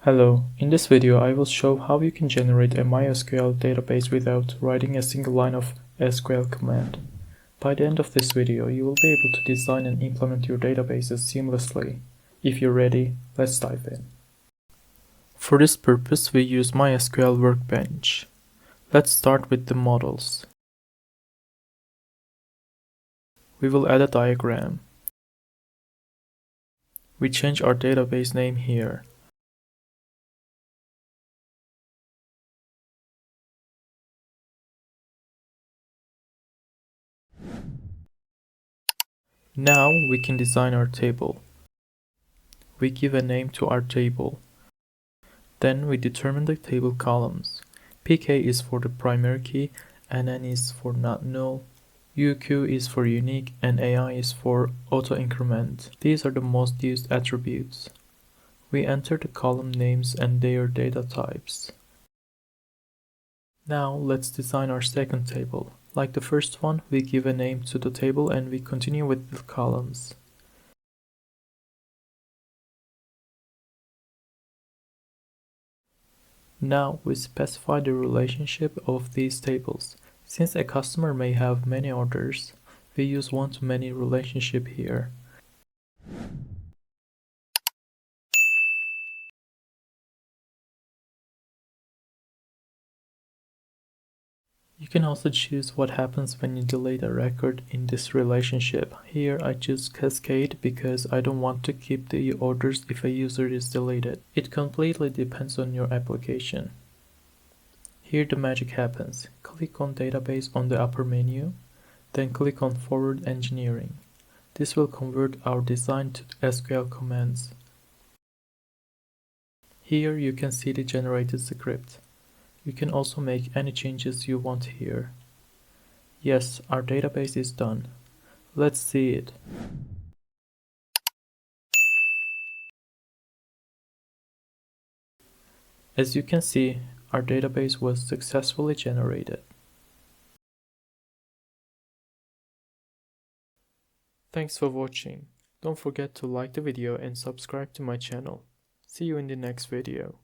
Hello, in this video I will show how you can generate a MySQL database without writing a single line of SQL command. By the end of this video, you will be able to design and implement your databases seamlessly. If you're ready, let's dive in. For this purpose, we use MySQL Workbench. Let's start with the models. We will add a diagram. We change our database name here. Now we can design our table. We give a name to our table. Then we determine the table columns. PK is for the primary key, NN is for not null, UQ is for unique, and AI is for auto increment. These are the most used attributes. We enter the column names and their data types. Now let's design our second table. Like the first one, we give a name to the table and we continue with the columns. Now we specify the relationship of these tables. Since a customer may have many orders, we use one-to-many relationship here. You can also choose what happens when you delete a record in this relationship. Here I choose Cascade because I don't want to keep the orders if a user is deleted. It completely depends on your application. Here the magic happens. Click on Database on the upper menu, then click on Forward Engineering. This will convert our design to SQL commands. Here you can see the generated script. You can also make any changes you want here. Yes, our database is done. Let's see it. As you can see, our database was successfully generated. Thanks for watching. Don't forget to like the video and subscribe to my channel. See you in the next video.